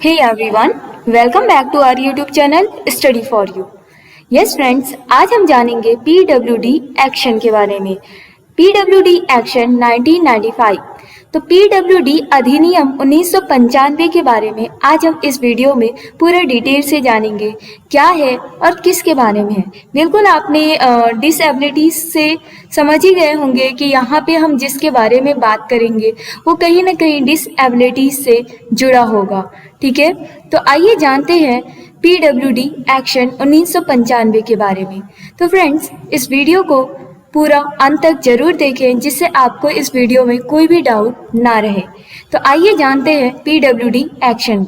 Hey everyone, welcome back to our YouTube channel Study for You. Yes friends, आज हम जानेंगे PWD action के बारे में। PWD action 1995। तो PWD अधिनियम 1995 के बारे में आज हम इस वीडियो में पूरा डिटेल से जानेंगे क्या है और किसके बारे में है। बिल्कुल आपने डिसेबिलिटीज से समझ ही गए होंगे कि यहाँ पे हम जिसके बारे में बात करेंगे वो कहीं ना कहीं डिसेबिलिटीज से जुड़ा होगा। ठीक है, तो आइए जानते हैं PWD एक्शन 1995 के बारे में। तो फ्रेंड्स, इस वीडियो को पूरा अंत तक जरूर देखें जिससे आपको इस वीडियो में कोई भी डाउट ना रहे। तो आइए जानते हैं PWD एक्शन।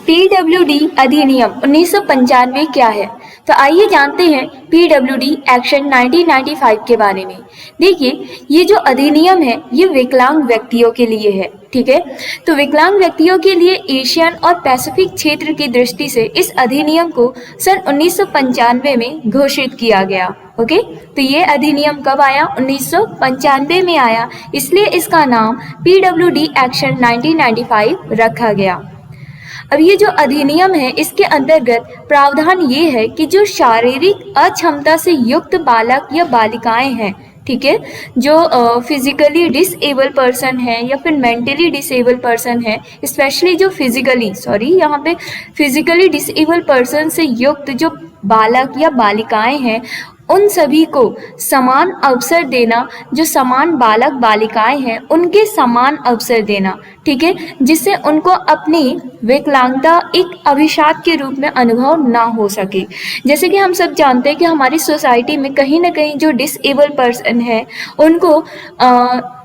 PWD अधिनियम 1995 क्या है? तो आइए जानते हैं PWD एक्शन 1995 के बारे में। देखिए, ये जो अधिनियम है ये विकलांग व्यक्तियों के लिए है। ठीक है, तो विकलांग व्यक्तियों के लिए एशियन और पैसिफिक क्षेत्र की दृष्टि से इस अधिनियम को सन 1995 में घोषित किया गया। ओके, तो ये अधिनियम कब आया? 1995 में आया, इसलिए इसका नाम PWD एक्शन 1995 रखा गया। अब ये जो अधिनियम है इसके अंतर्गत प्रावधान ये है कि जो शारीरिक अक्षमता से युक्त बालक या बालिकाएं हैं, ठीक है, जो फिजिकली डिसेबल पर्सन है या फिर मेंटली डिसेबल पर्सन है, स्पेशली जो यहाँ पे फिजिकली डिसेबल पर्सन से युक्त जो बालक या बालिकाएं हैं उन सभी को समान अवसर देना, जो समान बालक बालिकाएं हैं उनके समान अवसर देना। ठीक है, जिससे उनको अपनी विकलांगता एक अभिशाप के रूप में अनुभव ना हो सके। जैसे कि हम सब जानते हैं कि हमारी सोसाइटी में कहीं ना कहीं जो डिसेबल पर्सन है उनको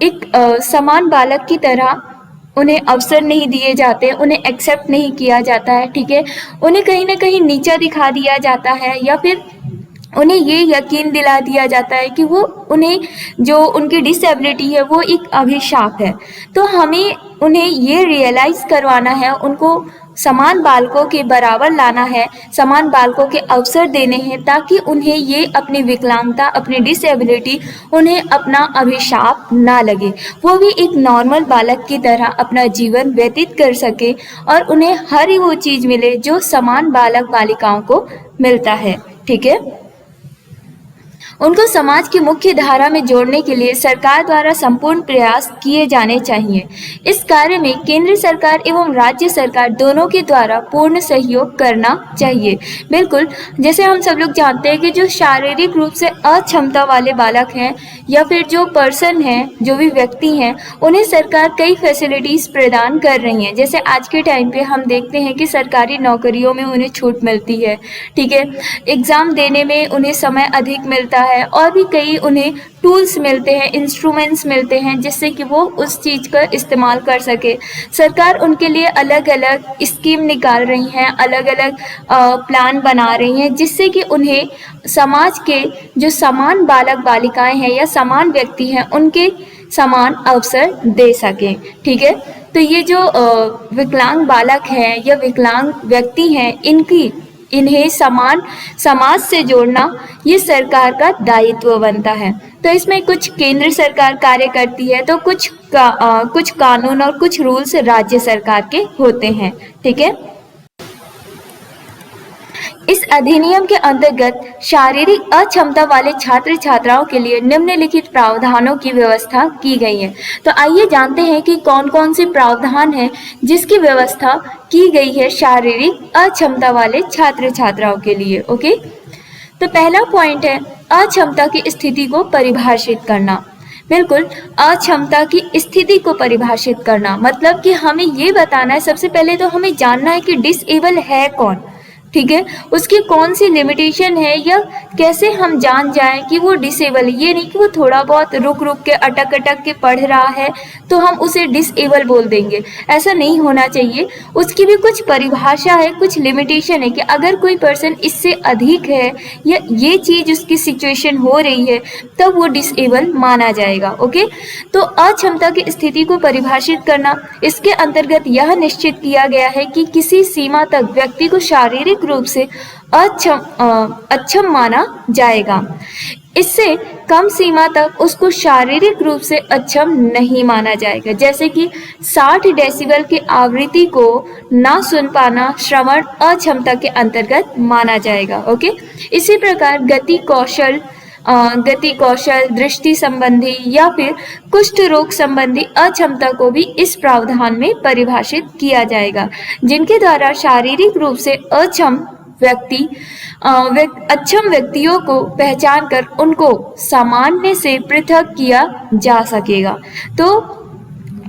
एक समान बालक की तरह उन्हें अवसर नहीं दिए जाते, उन्हें एक्सेप्ट नहीं किया जाता है। ठीक है, उन्हें कहीं ना कहीं नीचा दिखा दिया जाता है या फिर उन्हें ये यकीन दिला दिया जाता है कि वो उन्हें जो उनकी डिसेबिलिटी है वो एक अभिशाप है। तो हमें उन्हें ये रियलाइज करवाना है, उनको समान बालकों के बराबर लाना है, समान बालकों के अवसर देने हैं ताकि उन्हें ये अपनी विकलांगता, अपनी डिसेबिलिटी उन्हें अपना अभिशाप ना लगे, वो भी एक नॉर्मल बालक की तरह अपना जीवन व्यतीत कर सके और उन्हें हर वो चीज़ मिले जो समान बालक बालिकाओं को मिलता है। ठीक है, उनको समाज की मुख्य धारा में जोड़ने के लिए सरकार द्वारा संपूर्ण प्रयास किए जाने चाहिए। इस कार्य में केंद्र सरकार एवं राज्य सरकार दोनों के द्वारा पूर्ण सहयोग करना चाहिए। बिल्कुल, जैसे हम सब लोग जानते हैं कि जो शारीरिक रूप से अक्षमता वाले बालक हैं या फिर जो पर्सन हैं, जो भी व्यक्ति हैं, उन्हें सरकार कई फैसिलिटीज़ प्रदान कर रही हैं। जैसे आज के टाइम पे हम देखते हैं कि सरकारी नौकरियों में उन्हें छूट मिलती है। ठीक है, एग्ज़ाम देने में उन्हें समय अधिक मिलता है और भी कई उन्हें टूल्स मिलते हैं, इंस्ट्रूमेंट्स मिलते हैं जिससे कि वो उस चीज़ का इस्तेमाल कर सके। सरकार उनके लिए अलग अलग स्कीम निकाल रही हैं, अलग अलग प्लान बना रही हैं जिससे कि उन्हें समाज के जो समान बालक बालिकाएं हैं या समान व्यक्ति हैं उनके समान अवसर दे सकें। ठीक है, तो ये जो विकलांग बालक हैं या विकलांग व्यक्ति हैं इन्हें समान समाज से जोड़ना ये सरकार का दायित्व बनता है। तो इसमें कुछ केंद्र सरकार कार्य करती है तो कुछ कानून और कुछ रूल्स राज्य सरकार के होते हैं। ठीक है, इस अधिनियम के अंतर्गत शारीरिक अक्षमता वाले छात्र छात्राओं के लिए निम्नलिखित प्रावधानों की व्यवस्था की गई है। तो आइए जानते हैं कि कौन कौन से प्रावधान हैं जिसकी व्यवस्था की गई है शारीरिक अक्षमता वाले छात्र छात्राओं के लिए। ओके, तो पहला पॉइंट है अक्षमता की स्थिति को परिभाषित करना। बिल्कुल, अक्षमता की स्थिति को परिभाषित करना मतलब कि हमें ये बताना है, सबसे पहले तो हमें जानना है कि डिसेबल है कौन। ठीक है, उसकी कौन सी लिमिटेशन है या कैसे हम जान जाएं कि वो डिसेबल है। ये नहीं कि वो थोड़ा बहुत रुक के अटक के पढ़ रहा है तो हम उसे डिसेबल बोल देंगे, ऐसा नहीं होना चाहिए। उसकी भी कुछ परिभाषा है, कुछ लिमिटेशन है कि अगर कोई पर्सन इससे अधिक है या ये चीज़ उसकी सिचुएशन हो रही है तब वो डिसेबल माना जाएगा। ओके, तो अक्षमता की स्थिति को परिभाषित करना, इसके अंतर्गत यह निश्चित किया गया है कि किसी सीमा तक व्यक्ति को शारीरिक रूप से अक्षम माना जाएगा। इससे कम सीमा तक उसको शारीरिक रूप से अक्षम नहीं माना जाएगा। जैसे कि 60 डेसिबल की आवृत्ति को ना सुन पाना श्रवण अक्षमता के अंतर्गत माना जाएगा। ओके, इसी प्रकार गति कौशल, दृष्टि संबंधी या फिर कुष्ठ रोग संबंधी अक्षमता को भी इस प्रावधान में परिभाषित किया जाएगा, जिनके द्वारा शारीरिक रूप से अक्षम अक्षम व्यक्तियों को पहचान कर उनको सामान्य से पृथक किया जा सकेगा। तो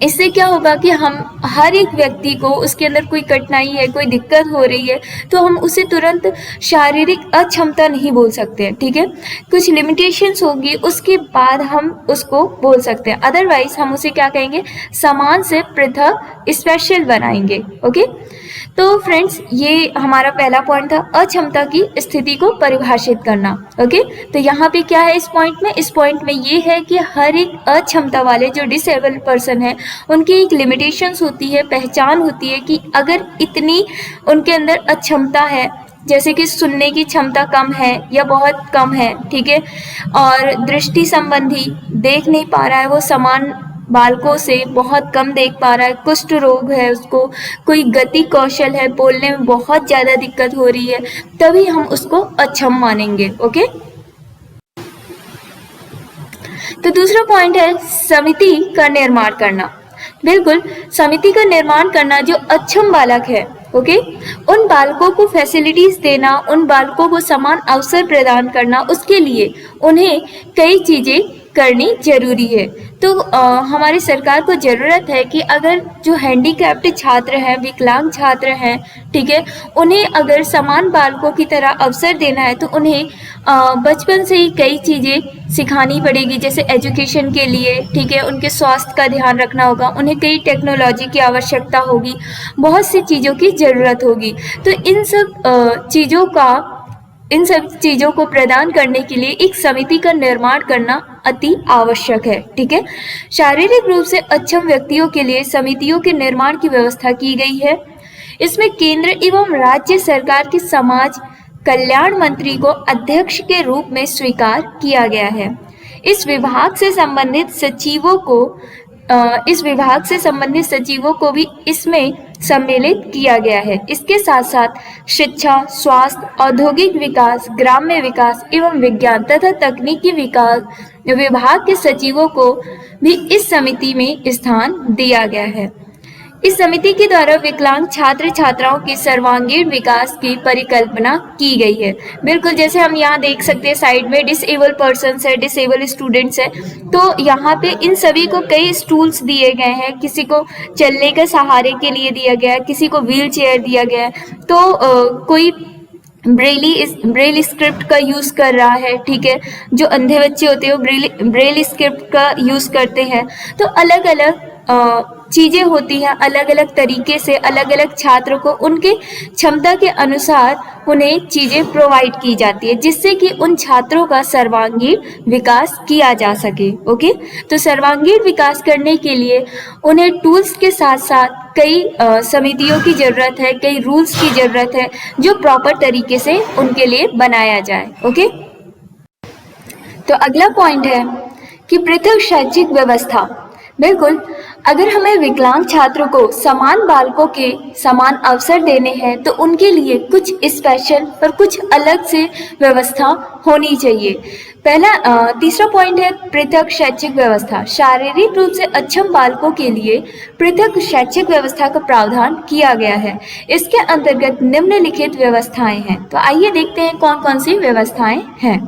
इससे क्या होगा कि हम हर एक व्यक्ति को उसके अंदर कोई कठिनाई है, कोई दिक्कत हो रही है, तो हम उसे तुरंत शारीरिक अक्षमता नहीं बोल सकते हैं। ठीक है, कुछ लिमिटेशंस होगी, उसके बाद हम उसको बोल सकते हैं। अदरवाइज हम उसे क्या कहेंगे, समान से पृथक, स्पेशल बनाएंगे। ओके, तो फ्रेंड्स ये हमारा पहला पॉइंट था, अक्षमता की स्थिति को परिभाषित करना। ओके, तो यहाँ पे क्या है इस पॉइंट में ये है कि हर एक अक्षमता वाले जो डिसेबल्ड पर्सन है उनकी एक लिमिटेशंस होती है, पहचान होती है कि अगर इतनी उनके अंदर अक्षमता है, जैसे कि सुनने की क्षमता कम है या बहुत कम है, ठीक है, और दृष्टि संबंधी देख नहीं पा रहा है, वो समान बालकों से बहुत कम देख पा रहा है, कुष्ठ रोग है उसको, कोई गति कौशल है, बोलने में बहुत ज़्यादा दिक्कत हो रही है, तभी हम उसको अक्षम मानेंगे। ओके, तो दूसरा पॉइंट है समिति का निर्माण करना। बिल्कुल, समिति का निर्माण करना जो अक्षम बालक है, ओके, उन बालकों को फैसिलिटीज देना, उन बालकों को समान अवसर प्रदान करना, उसके लिए उन्हें कई चीज़ें करनी जरूरी है। तो हमारी सरकार को ज़रूरत है कि अगर जो हैंडीकैप्ड छात्र हैं, विकलांग छात्र हैं, ठीक है, उन्हें अगर समान बालकों की तरह अवसर देना है तो उन्हें बचपन से ही कई चीज़ें सिखानी पड़ेगी, जैसे एजुकेशन के लिए, ठीक है, उनके स्वास्थ्य का ध्यान रखना होगा, उन्हें कई टेक्नोलॉजी की आवश्यकता होगी, बहुत सी चीज़ों की ज़रूरत होगी। तो इन सब चीज़ों को प्रदान करने के लिए एक समिति का निर्माण करना अति आवश्यक है। ठीक है, शारीरिक रूप से अक्षम व्यक्तियों के लिए समितियों के निर्माण की व्यवस्था की गई है। इसमें केंद्र एवं राज्य सरकार के समाज कल्याण मंत्री को अध्यक्ष के रूप में स्वीकार किया गया है। इस विभाग से संबंधित सचिवों को भी इसमें सम्मिलित किया गया है। इसके साथ साथ शिक्षा, स्वास्थ्य, औद्योगिक विकास, ग्राम्य विकास एवं विज्ञान तथा तकनीकी विकास विभाग के सचिवों को भी इस समिति में स्थान दिया गया है। इस समिति के द्वारा विकलांग छात्र छात्राओं के सर्वांगीण विकास की परिकल्पना की गई है। बिल्कुल, जैसे हम यहाँ देख सकते हैं साइड में डिसेबल पर्सन्स है, डिसेबल स्टूडेंट्स है, तो यहाँ पे इन सभी को कई स्टूल्स दिए गए हैं, किसी को चलने के सहारे के लिए दिया गया है, किसी को व्हील चेयर दिया गया है, तो कोई ब्रेल स्क्रिप्ट का यूज़ कर रहा है, ठीक है, जो अंधे बच्चे होते हैं वो ब्रेल स्क्रिप्ट का यूज़ करते हैं। तो अलग अलग चीज़ें होती हैं, अलग अलग तरीके से अलग अलग छात्रों को उनके क्षमता के अनुसार उन्हें चीज़ें प्रोवाइड की जाती है, जिससे कि उन छात्रों का सर्वांगीण विकास किया जा सके। ओके, तो सर्वांगीण विकास करने के लिए उन्हें टूल्स के साथ साथ कई समितियों की ज़रूरत है, कई रूल्स की ज़रूरत है जो प्रॉपर तरीके से उनके लिए बनाया जाए। ओके, तो अगला पॉइंट है कि पृथक शैक्षिक व्यवस्था। बिल्कुल, अगर हमें विकलांग छात्रों को समान बालकों के समान अवसर देने हैं तो उनके लिए कुछ स्पेशल और कुछ अलग से व्यवस्था होनी चाहिए। तीसरा पॉइंट है पृथक शैक्षिक व्यवस्था। शारीरिक रूप से अक्षम बालकों के लिए पृथक शैक्षिक व्यवस्था का प्रावधान किया गया है। इसके अंतर्गत निम्नलिखित व्यवस्थाएं हैं। तो आइए देखते हैं कौन कौन सी व्यवस्थाएं हैं।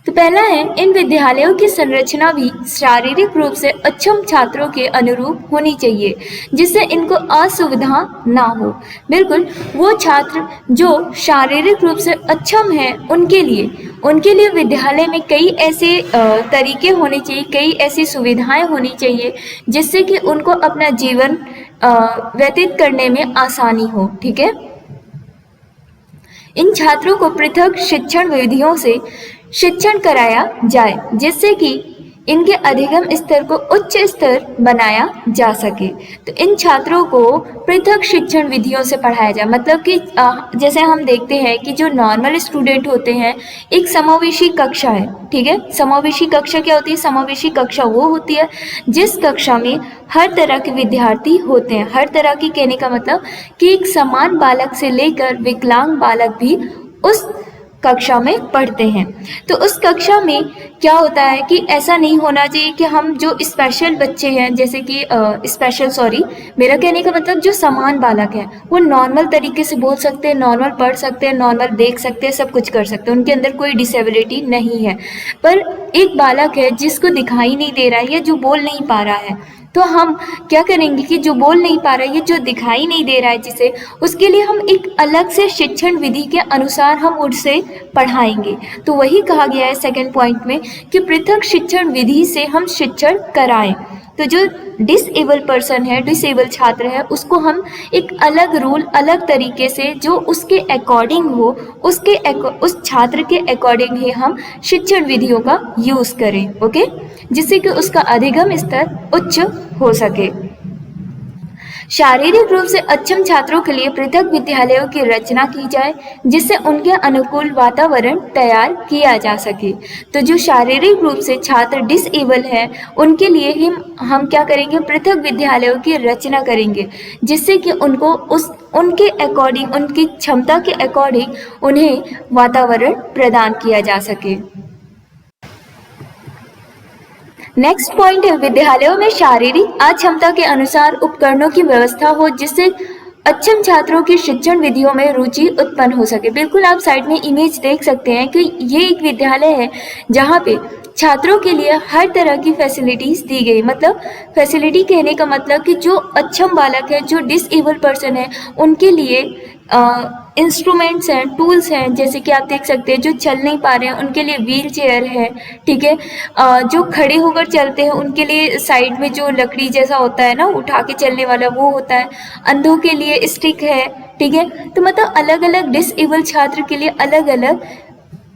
तो पहला है, इन विद्यालयों की संरचना भी शारीरिक रूप से अक्षम छात्रों के अनुरूप होनी चाहिए, जिससे इनको असुविधा ना हो। बिल्कुल, वो छात्र जो शारीरिक रूप से अक्षम हैं उनके लिए विद्यालय में कई ऐसे तरीके होने चाहिए, कई ऐसी सुविधाएं होनी चाहिए जिससे कि उनको अपना जीवन व्यतीत करने में आसानी हो। ठीक है, इन छात्रों को पृथक शिक्षण विधियों से शिक्षण कराया जाए, जिससे कि इनके अधिगम स्तर को उच्च स्तर बनाया जा सके। तो इन छात्रों को पृथक शिक्षण विधियों से पढ़ाया जाए, मतलब कि जैसे हम देखते हैं कि जो नॉर्मल स्टूडेंट होते हैं, एक समावेशी कक्षा है, ठीक है। समावेशी कक्षा क्या होती है? समावेशी कक्षा वो होती है जिस कक्षा में हर तरह के विद्यार्थी होते हैं। हर तरह की कहने का मतलब कि एक समान बालक से लेकर विकलांग बालक भी उस कक्षा में पढ़ते हैं। तो उस कक्षा में क्या होता है कि ऐसा नहीं होना चाहिए कि हम जो स्पेशल बच्चे हैं, जैसे कि मेरा कहने का मतलब जो समान बालक है वो नॉर्मल तरीके से बोल सकते हैं, नॉर्मल पढ़ सकते हैं, नॉर्मल देख सकते हैं, सब कुछ कर सकते हैं, उनके अंदर कोई डिसेबिलिटी नहीं है। पर एक बालक है जिसको दिखाई नहीं दे रहा है या जो बोल नहीं पा रहा है, तो हम क्या करेंगे कि जो बोल नहीं पा रहा है, जो दिखाई नहीं दे रहा है जिसे, उसके लिए हम एक अलग से शिक्षण विधि के अनुसार हम उसे पढ़ाएंगे। तो वही कहा गया है सेकंड पॉइंट में कि पृथक शिक्षण विधि से हम शिक्षण कराएं। तो जो डिसेबल पर्सन है, डिसेबल छात्र है, उसको हम एक अलग रूल, अलग तरीके से जो उसके अकॉर्डिंग हो, उस छात्र के अकॉर्डिंग ही हम शिक्षण विधियों का यूज करें, ओके, जिससे कि उसका अधिगम स्तर उच्च हो सके। शारीरिक रूप से अक्षम छात्रों के लिए पृथक विद्यालयों की रचना की जाए जिससे उनके अनुकूल वातावरण तैयार किया जा सके। तो जो शारीरिक रूप से छात्र डिसेबल हैं, उनके लिए ही हम क्या करेंगे? पृथक विद्यालयों की रचना करेंगे जिससे कि उनको उनके अकॉर्डिंग, उनकी क्षमता के अकॉर्डिंग उन्हें वातावरण प्रदान किया जा सके। नेक्स्ट पॉइंट है, विद्यालयों में शारीरिक अक्षमता के अनुसार उपकरणों की व्यवस्था हो जिससे अक्षम छात्रों की शिक्षण विधियों में रुचि उत्पन्न हो सके। बिल्कुल आप साइड में इमेज देख सकते हैं कि ये एक विद्यालय है जहाँ पे छात्रों के लिए हर तरह की फैसिलिटीज दी गई। मतलब फैसिलिटी कहने का मतलब कि जो अक्षम बालक है, जो डिसेबल पर्सन है, उनके लिए इंस्ट्रूमेंट्स हैं, टूल्स हैं, जैसे कि आप देख सकते हैं जो चल नहीं पा रहे हैं उनके लिए व्हील चेयर है, ठीक है। जो खड़े होकर चलते हैं उनके लिए साइड में जो लकड़ी जैसा होता है ना, उठा के चलने वाला, वो होता है। अंधों के लिए स्टिक है, ठीक है। तो मतलब अलग अलग डिसेबल छात्र के लिए अलग अलग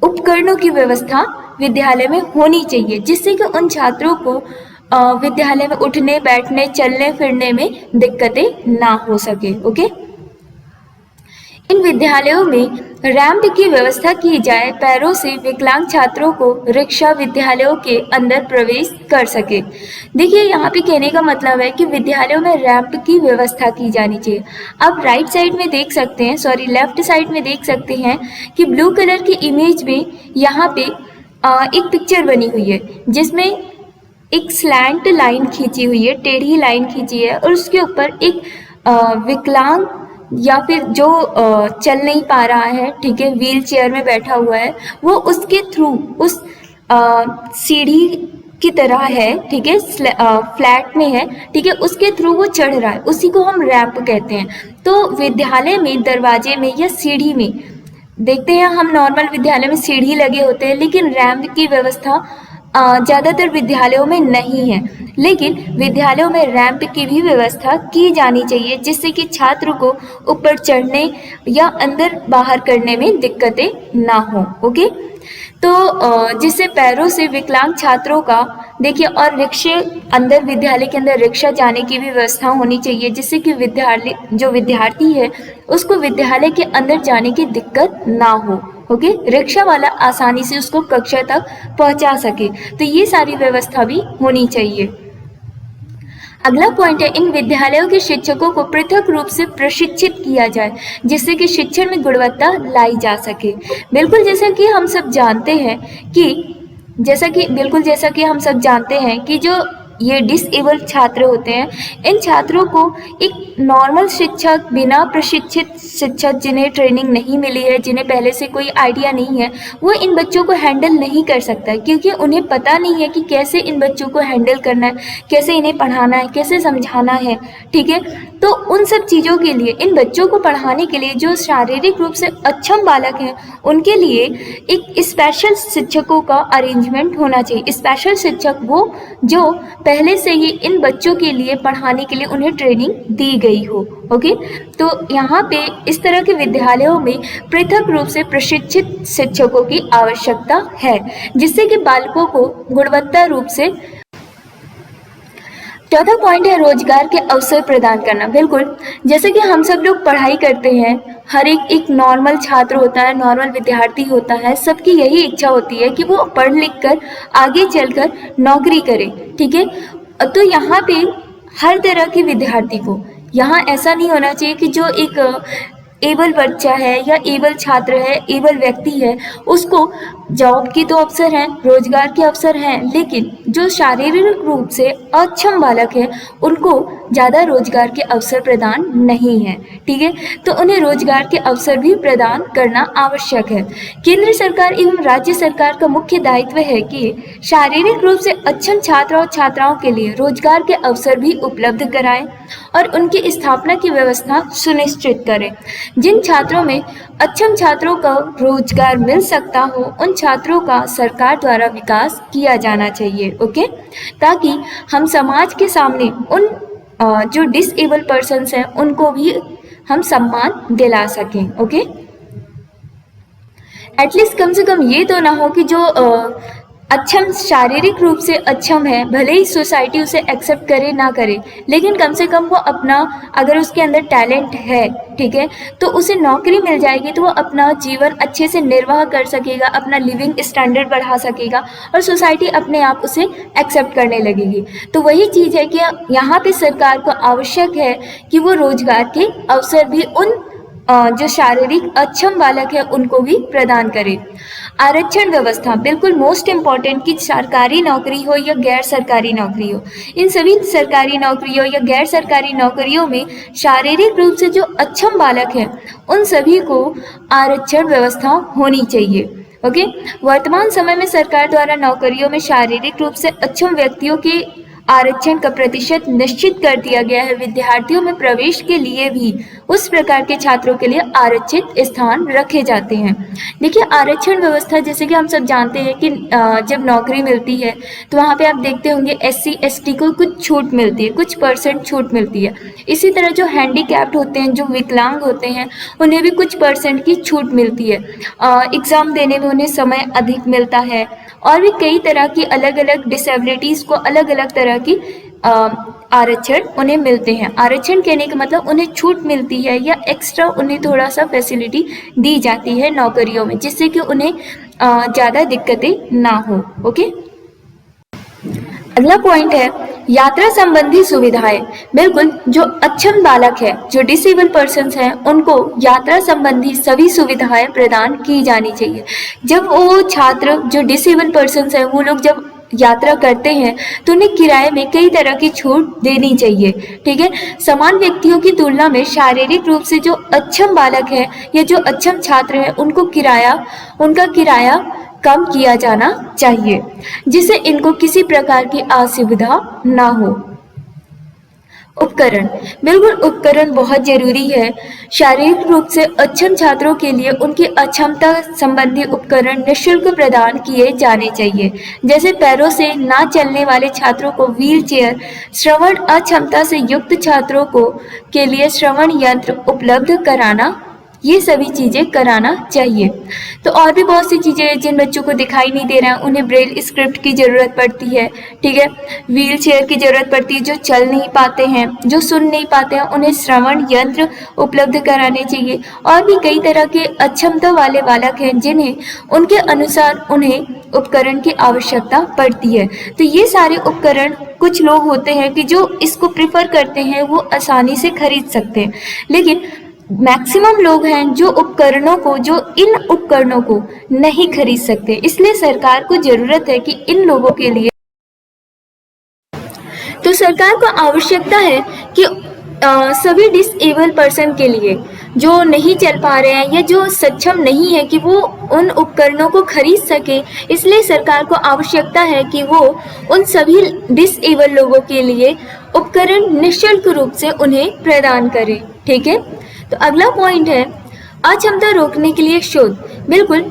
उपकरणों की व्यवस्था विद्यालय में होनी चाहिए जिससे कि उन छात्रों को विद्यालय में उठने, बैठने, चलने फिरने में दिक्कतें ना हो सके, ओके। इन विद्यालयों में रैंप की व्यवस्था की जाए, पैरों से विकलांग छात्रों को रिक्शा विद्यालयों के अंदर प्रवेश कर सके। देखिए यहाँ पे कहने का मतलब है कि विद्यालयों में रैंप की व्यवस्था की जानी चाहिए। आप राइट साइड में देख सकते हैं, लेफ्ट साइड में देख सकते हैं कि ब्लू कलर की इमेज में यहाँ पे एक पिक्चर बनी हुई है जिसमें एक स्लैंट लाइन खींची हुई है, टेढ़ी लाइन खींची है, और उसके ऊपर एक विकलांग या फिर जो चल नहीं पा रहा है, ठीक है, व्हील चेयर में बैठा हुआ है, वो उसके थ्रू उस सीढ़ी की तरह है, ठीक है, फ्लैट में है, ठीक है, उसके थ्रू वो चढ़ रहा है, उसी को हम रैंप कहते हैं। तो विद्यालय में दरवाजे में या सीढ़ी में देखते हैं हम, नॉर्मल विद्यालय में सीढ़ी लगे होते हैं लेकिन रैंप की व्यवस्था ज़्यादातर विद्यालयों में नहीं है। लेकिन विद्यालयों में रैंप की भी व्यवस्था की जानी चाहिए जिससे कि छात्र को ऊपर चढ़ने या अंदर बाहर करने में दिक्कतें ना हो, ओके। तो जिससे पैरों से विकलांग छात्रों का, देखिए, और रिक्शे अंदर, विद्यालय के अंदर रिक्शा जाने की भी व्यवस्था होनी चाहिए जिससे कि जो विद्यार्थी है उसको विद्यालय के अंदर जाने की दिक्कत ना हो, ओके। रिक्शा वाला आसानी से उसको कक्षा तक पहुंचा सके। तो ये सारी व्यवस्था भी होनी चाहिए। अगला पॉइंट है, इन विद्यालयों के शिक्षकों को पृथक रूप से प्रशिक्षित किया जाए जिससे कि शिक्षण में गुणवत्ता लाई जा सके। बिल्कुल जैसा कि हम सब जानते हैं कि जो ये डिसेबल छात्र होते हैं, इन छात्रों को एक नॉर्मल शिक्षक, बिना प्रशिक्षित शिक्षक, जिन्हें ट्रेनिंग नहीं मिली है, जिन्हें पहले से कोई आइडिया नहीं है, वो इन बच्चों को हैंडल नहीं कर सकता है क्योंकि उन्हें पता नहीं है कि कैसे इन बच्चों को हैंडल करना है, कैसे इन्हें पढ़ाना है, कैसे समझाना है, ठीक है। तो उन सब चीज़ों के लिए, इन बच्चों को पढ़ाने के लिए जो शारीरिक रूप से अक्षम बालक हैं उनके लिए एक स्पेशल शिक्षकों का अरेंजमेंट होना चाहिए। स्पेशल शिक्षक वो जो पहले से ही इन बच्चों के लिए पढ़ाने के लिए उन्हें ट्रेनिंग दी गई हो। ओके, तो यहाँ पे इस तरह के विद्यालयों में पृथक रूप से प्रशिक्षित शिक्षकों की आवश्यकता है, जिससे कि बालकों को गुणवत्ता रूप से। चौथा पॉइंट है रोजगार के अवसर प्रदान करना। बिल्कुल, जैसे कि हम सब लोग पढ़ाई करते हैं, हर एक नॉर्मल छात्र होता है, नॉर्मल विद्यार्थी होता है, सबकी यही इच्छा होती है कि वो पढ़ लिख कर आगे चलकर नौकरी करे। ठीक है, तो यहाँ पे हर तरह के विद्यार्थी को, यहाँ ऐसा नहीं होना चाहिए कि जो एक एबल बच्चा है या एबल छात्र है, एबल व्यक्ति है, उसको जॉब की तो अवसर हैं, रोजगार के अवसर हैं, लेकिन जो शारीरिक रूप से अक्षम बालक है उनको ज़्यादा रोजगार के अवसर प्रदान नहीं है। ठीक है, तो उन्हें रोजगार के अवसर भी प्रदान करना आवश्यक है। केंद्र सरकार एवं राज्य सरकार का मुख्य दायित्व है कि शारीरिक रूप से अक्षम छात्र और छात्राओं के लिए रोजगार के अवसर भी उपलब्ध कराएं और उनकी स्थापना की व्यवस्था सुनिश्चित करें। जिन छात्रों में अक्षम छात्रों को रोजगार मिल सकता हो, उन छात्रों का सरकार द्वारा विकास किया जाना चाहिए। ओके, ताकि हम समाज के सामने उन जो डिसेबल पर्सन्स हैं उनको भी हम सम्मान दिला सकें। ओके, एटलीस्ट कम से कम ये तो ना हो कि जो अक्षम, शारीरिक रूप से अक्षम है, भले ही सोसाइटी उसे एक्सेप्ट करे ना करे, लेकिन कम से कम वो अपना, अगर उसके अंदर टैलेंट है, ठीक है, तो उसे नौकरी मिल जाएगी तो वो अपना जीवन अच्छे से निर्वाह कर सकेगा, अपना लिविंग स्टैंडर्ड बढ़ा सकेगा और सोसाइटी अपने आप उसे एक्सेप्ट करने लगेगी। तो वही चीज़ है कि यहाँ पे सरकार को आवश्यक है कि वो रोजगार के अवसर भी उन जो शारीरिक अक्षम बालक है उनको भी प्रदान करे। आरक्षण व्यवस्था बिल्कुल मोस्ट इम्पॉर्टेंट, कि सरकारी नौकरी हो या गैर सरकारी नौकरी हो, इन सभी सरकारी नौकरियों या गैर सरकारी नौकरियों में शारीरिक रूप से जो अक्षम बालक है उन सभी को आरक्षण व्यवस्था होनी चाहिए। ओके, वर्तमान समय में सरकार द्वारा नौकरियों में शारीरिक रूप से अक्षम व्यक्तियों के आरक्षण का प्रतिशत निश्चित कर दिया गया है। विद्यार्थियों में प्रवेश के लिए भी उस प्रकार के छात्रों के लिए आरक्षित स्थान रखे जाते हैं। देखिए, आरक्षण व्यवस्था जैसे कि हम सब जानते हैं कि जब नौकरी मिलती है तो वहाँ पे आप देखते होंगे SC ST को कुछ छूट मिलती है, कुछ % छूट मिलती है। इसी तरह जो हैंडीकैप्ड होते हैं, जो विकलांग होते हैं, उन्हें भी कुछ % की छूट मिलती है। एग्ज़ाम देने में उन्हें समय अधिक मिलता है और भी कई तरह की अलग अलग डिसेबिलिटीज़ को अलग अलग तरह की आरक्षण उन्हें मिलते हैं। आरक्षण कहने का मतलब उन्हें छूट मिलती है या एक्स्ट्रा उन्हें थोड़ा सा फैसिलिटी दी जाती है नौकरियों में, जिससे कि उन्हें ज़्यादा दिक्कतें ना हो। ओके, अगला पॉइंट है यात्रा संबंधी सुविधाएं। बिल्कुल, जो अक्षम बालक है, जो डिसेबल पर्सन्स हैं, उनको यात्रा संबंधी सभी सुविधाएं प्रदान की जानी चाहिए। जब वो छात्र, जो डिसेबल पर्सन्स हैं, वो लोग जब यात्रा करते हैं तो उन्हें किराए में कई तरह की छूट देनी चाहिए। ठीक है, समान व्यक्तियों की तुलना में शारीरिक रूप से जो अक्षम बालक है या जो अक्षम छात्र है उनका किराया कम किया जाना चाहिए, जिससे इनको किसी प्रकार की असुविधा ना हो। उपकरण, बिल्कुल उपकरण बहुत जरूरी है। शारीरिक रूप से अक्षम छात्रों के लिए उनकी अक्षमता संबंधी उपकरण निःशुल्क प्रदान किए जाने चाहिए। जैसे पैरों से ना चलने वाले छात्रों को व्हील चेयर, श्रवण अक्षमता से युक्त छात्रों के लिए श्रवण यंत्र उपलब्ध कराना, ये सभी चीज़ें कराना चाहिए। तो और भी बहुत सी चीज़ें हैं जिन बच्चों को दिखाई नहीं दे रहा है, उन्हें ब्रेल स्क्रिप्ट की ज़रूरत पड़ती है। ठीक है, व्हील चेयर की ज़रूरत पड़ती है। जो चल नहीं पाते हैं, जो सुन नहीं पाते हैं, उन्हें श्रवण यंत्र उपलब्ध कराने चाहिए। और भी कई तरह के अक्षमता वाले बालक हैं जिन्हें उनके अनुसार उन्हें उपकरण की आवश्यकता पड़ती है। तो ये सारे उपकरण, कुछ लोग होते हैं कि जो इसको प्रिफर करते हैं, वो आसानी से खरीद सकते हैं, लेकिन मैक्सिमम लोग हैं जो इन उपकरणों को नहीं खरीद सकते। इसलिए सरकार को जरूरत है कि इन लोगों के लिए, तो सरकार को आवश्यकता है कि सभी डिसेबल पर्सन के लिए जो नहीं चल पा रहे हैं या जो सक्षम नहीं है कि वो उन उपकरणों को खरीद सके, इसलिए सरकार को आवश्यकता है कि वो उन सभी डिसेबल लोगों के लिए उपकरण निःशुल्क रूप से उन्हें प्रदान करे। ठीक है, तो अगला पॉइंट है अक्षमता रोकने के लिए शोध। बिल्कुल,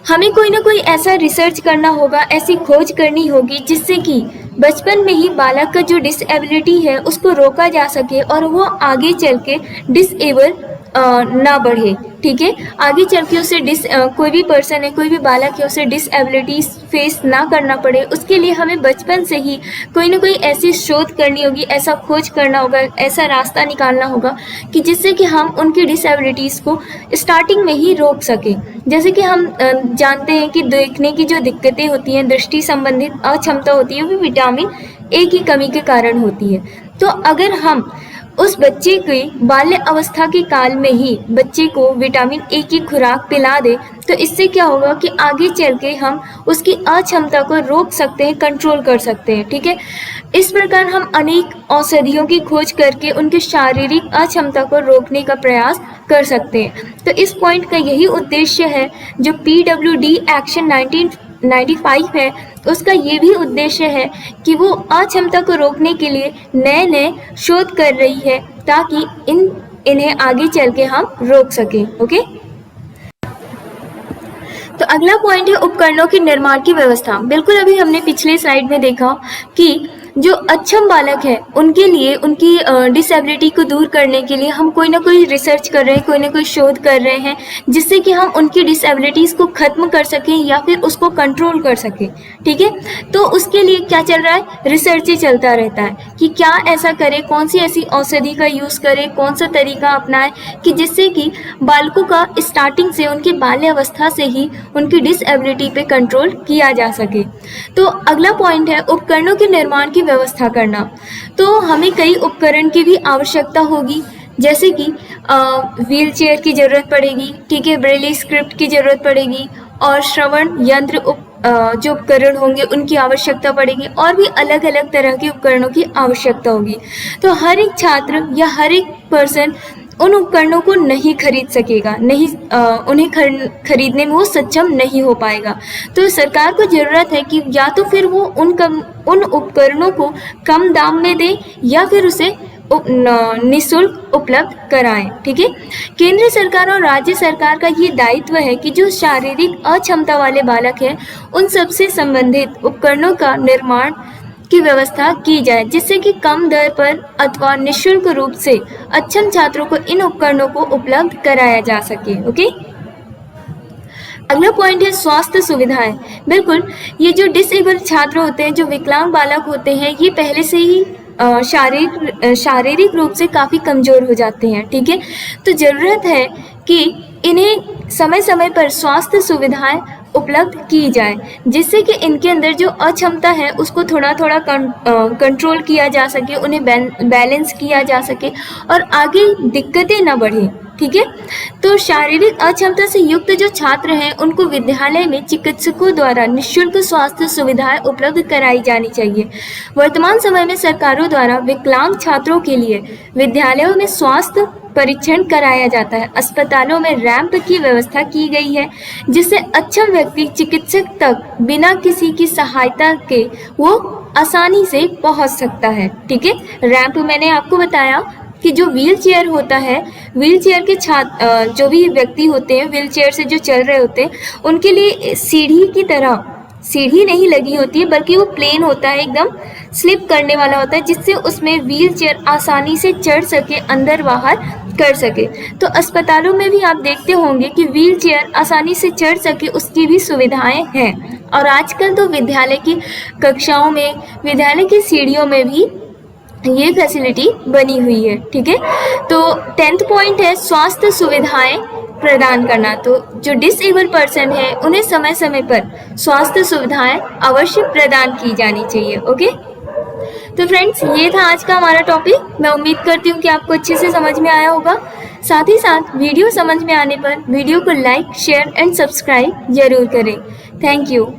हमें कोई ना कोई ऐसा रिसर्च करना होगा, ऐसी खोज करनी होगी जिससे कि बचपन में ही बालक का जो डिसेबिलिटी है उसको रोका जा सके और वो आगे चल के डिसेबल ना बढ़े, ठीक है। आगे चल के उसे कोई भी पर्सन है, कोई भी बालक है, उसे डिसेबिलिटी फेस ना करना पड़े, उसके लिए हमें बचपन से ही कोई ना कोई ऐसी शोध करनी होगी, ऐसा खोज करना होगा, ऐसा रास्ता निकालना होगा कि जिससे कि हम उनकी डिसेबिलिटीज़ को स्टार्टिंग में ही रोक सकें। जैसे कि हम जानते हैं कि देखने की जो दिक्कतें होती हैं, दृष्टि संबंधित अक्षमता होती है, वो विटामिन ए की कमी के कारण होती है। तो अगर हम उस बच्चे के बाल्य अवस्था के काल में ही बच्चे को विटामिन ए की खुराक पिला दे तो इससे क्या होगा कि आगे चल के हम उसकी अक्षमता को रोक सकते हैं, कंट्रोल कर सकते हैं, ठीक है। इस प्रकार हम अनेक औषधियों की खोज करके उनकी शारीरिक अक्षमता को रोकने का प्रयास कर सकते हैं। तो इस पॉइंट का यही उद्देश्य है जो PWD एक्शन 1995 है, उसका ये भी उद्देश्य है कि वो अक्षमता को रोकने के लिए नए नए शोध कर रही है ताकि इन्हें आगे चल के हम रोक सकें। ओके, तो अगला पॉइंट है उपकरणों के निर्माण की व्यवस्था। बिल्कुल अभी हमने पिछले स्लाइड में देखा कि जो अक्षम बालक है उनके लिए उनकी डिसेबिलिटी को दूर करने के लिए हम कोई ना कोई रिसर्च कर रहे हैं, कोई ना कोई शोध कर रहे हैं जिससे कि हम उनकी डिसेबिलिटीज़ को ख़त्म कर सकें या फिर उसको कंट्रोल कर सकें, ठीक है। तो उसके लिए क्या चल रहा है, रिसर्च ही चलता रहता है कि क्या ऐसा करें, कौन सी ऐसी औषधि का यूज़ करें, कौन सा तरीका अपनाएं कि जिससे कि बालकों का स्टार्टिंग से उनकी बाल्यावस्था से ही उनकी डिसेबिलिटी पे कंट्रोल किया जा सके। तो अगला पॉइंट है उपकरणों के निर्माण की व्यवस्था करना। तो हमें कई उपकरण की भी आवश्यकता होगी, जैसे कि व्हील चेयर की ज़रूरत पड़ेगी, ठीक है, ब्रेली स्क्रिप्ट की ज़रूरत पड़ेगी और श्रवण यंत्र जो उपकरण होंगे उनकी आवश्यकता पड़ेगी और भी अलग अलग तरह के उपकरणों की आवश्यकता होगी। तो हर एक छात्र या हर एक पर्सन उन उपकरणों को नहीं खरीद सकेगा, उन्हें खरीदने में वो सक्षम नहीं हो पाएगा। तो सरकार को ज़रूरत है कि या तो फिर वो उन उपकरणों को कम दाम में दे या फिर उसे निःशुल्क उपलब्ध कराएं, ठीक है। केंद्र सरकार और राज्य सरकार का ये दायित्व है कि जो शारीरिक अक्षमता वाले बालक हैं उन सबसे संबंधित उपकरणों का निर्माण की व्यवस्था की जाए जिससे कि कम दर पर अथवा निःशुल्क रूप से अक्षम छात्रों को इन उपकरणों को उपलब्ध कराया जा सके। ओके, अगला पॉइंट है स्वास्थ्य सुविधाएं। बिल्कुल, ये जो डिसेबल छात्र होते हैं, जो विकलांग बालक होते हैं, ये पहले से ही शारीरिक रूप से काफ़ी कमज़ोर हो जाते हैं, ठीक है। तो ज़रूरत है कि इन्हें समय समय पर स्वास्थ्य सुविधाएं उपलब्ध की जाए जिससे कि इनके अंदर जो अक्षमता है उसको थोड़ा थोड़ा कंट्रोल किया जा सके, उन्हें बैलेंस किया जा सके और आगे दिक्कतें न बढ़े, ठीक है। तो शारीरिक अक्षमता से युक्त जो छात्र हैं उनको विद्यालय में चिकित्सकों द्वारा निःशुल्क स्वास्थ्य सुविधाएं उपलब्ध कराई जानी चाहिए। वर्तमान समय में सरकारों द्वारा विकलांग छात्रों के लिए विद्यालयों में स्वास्थ्य परीक्षण कराया जाता है। अस्पतालों में रैंप की व्यवस्था की गई है जिससे अक्षम व्यक्ति चिकित्सक तक बिना किसी की सहायता के वो आसानी से पहुंच सकता है, ठीक है। रैंप मैंने आपको बताया कि जो व्हील चेयर होता है, व्हील चेयर के जो भी व्यक्ति होते हैं व्हील चेयर से जो चल रहे होते हैं उनके लिए सीढ़ी की तरह सीढ़ी नहीं लगी होती है बल्कि वो प्लेन होता है, एकदम स्लिप करने वाला होता है जिससे उसमें व्हील चेयर आसानी से चढ़ सके, अंदर बाहर कर सके। तो अस्पतालों में भी आप देखते होंगे कि व्हील चेयर आसानी से चढ़ सके उसकी भी सुविधाएं हैं। और आजकल तो विद्यालय की कक्षाओं में, विद्यालय की सीढ़ियों में भी ये फैसिलिटी बनी हुई है, ठीक है। तो 10th पॉइंट है स्वास्थ्य सुविधाएं प्रदान करना। तो जो डिसेबल पर्सन है उन्हें समय समय पर स्वास्थ्य सुविधाएं अवश्य प्रदान की जानी चाहिए। ओके, तो फ्रेंड्स ये था आज का हमारा टॉपिक। मैं उम्मीद करती हूँ कि आपको अच्छे से समझ में आया होगा। साथ ही साथ वीडियो समझ में आने पर वीडियो को लाइक, शेयर एंड सब्सक्राइब जरूर करें। Thank you.